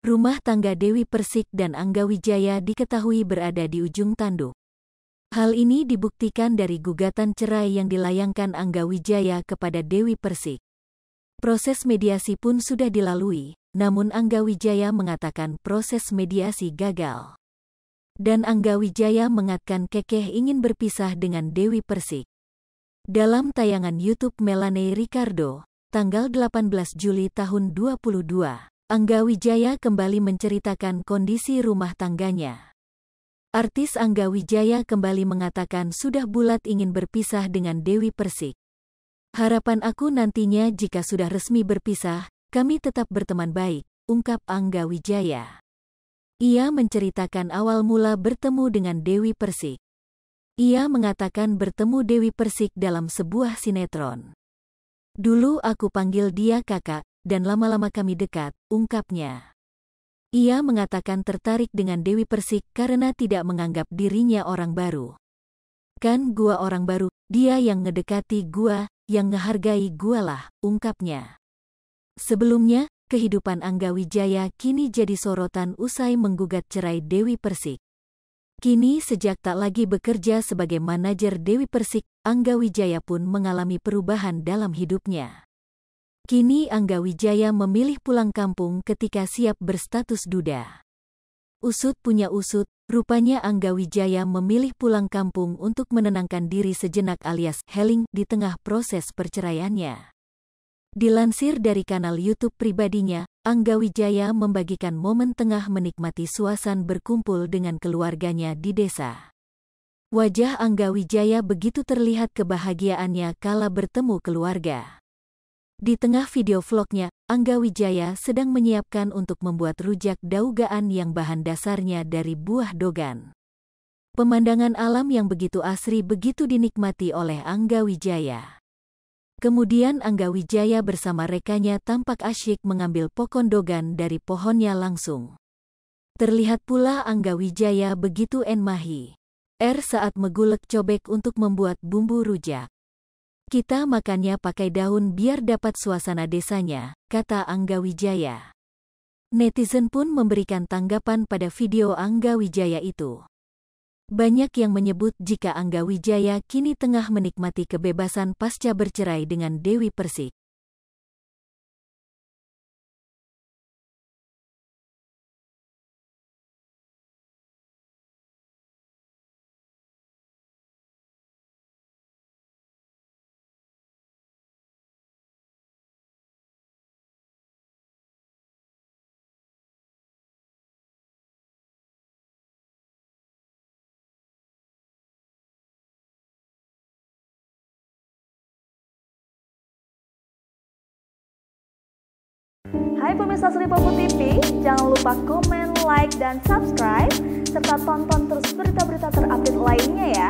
Rumah tangga Dewi Persik dan Angga Wijaya diketahui berada di ujung tanduk. Hal ini dibuktikan dari gugatan cerai yang dilayangkan Angga Wijaya kepada Dewi Persik. Proses mediasi pun sudah dilalui, namun Angga Wijaya mengatakan proses mediasi gagal. Dan Angga Wijaya mengatakan kekeh ingin berpisah dengan Dewi Persik. Dalam tayangan YouTube Melanie Ricardo, tanggal 18 Juli tahun 2022, Angga Wijaya kembali menceritakan kondisi rumah tangganya. Artis Angga Wijaya kembali mengatakan sudah bulat ingin berpisah dengan Dewi Persik. Harapan aku nantinya jika sudah resmi berpisah, kami tetap berteman baik, ungkap Angga Wijaya. Ia menceritakan awal mula bertemu dengan Dewi Persik. Ia mengatakan bertemu Dewi Persik dalam sebuah sinetron. Dulu aku panggil dia kakak, dan lama-lama kami dekat, ungkapnya. Ia mengatakan tertarik dengan Dewi Persik karena tidak menganggap dirinya orang baru. Kan gua orang baru, dia yang ngedekati gua, yang ngehargai gua lah, ungkapnya. Sebelumnya, kehidupan Angga Wijaya kini jadi sorotan usai menggugat cerai Dewi Persik. Kini sejak tak lagi bekerja sebagai manajer Dewi Persik, Angga Wijaya pun mengalami perubahan dalam hidupnya. Kini Angga Wijaya memilih pulang kampung ketika siap berstatus duda. Usut punya usut, rupanya Angga Wijaya memilih pulang kampung untuk menenangkan diri sejenak alias healing di tengah proses perceraiannya. Dilansir dari kanal YouTube pribadinya, Angga Wijaya membagikan momen tengah menikmati suasana berkumpul dengan keluarganya di desa. Wajah Angga Wijaya begitu terlihat kebahagiaannya kala bertemu keluarga. Di tengah video vlognya, Angga Wijaya sedang menyiapkan untuk membuat rujak daugaan yang bahan dasarnya dari buah dogan. Pemandangan alam yang begitu asri begitu dinikmati oleh Angga Wijaya. Kemudian Angga Wijaya bersama rekannya tampak asyik mengambil pokok dogan dari pohonnya langsung. Terlihat pula Angga Wijaya begitu enmahi saat megulek cobek untuk membuat bumbu rujak. Kita makannya pakai daun biar dapat suasana desanya, kata Angga Wijaya. Netizen pun memberikan tanggapan pada video Angga Wijaya itu. Banyak yang menyebut jika Angga Wijaya kini tengah menikmati kebebasan pasca bercerai dengan Dewi Persik. Hai pemirsa Sri Popo TV, jangan lupa komen, like, dan subscribe, serta tonton terus berita-berita terupdate lainnya ya.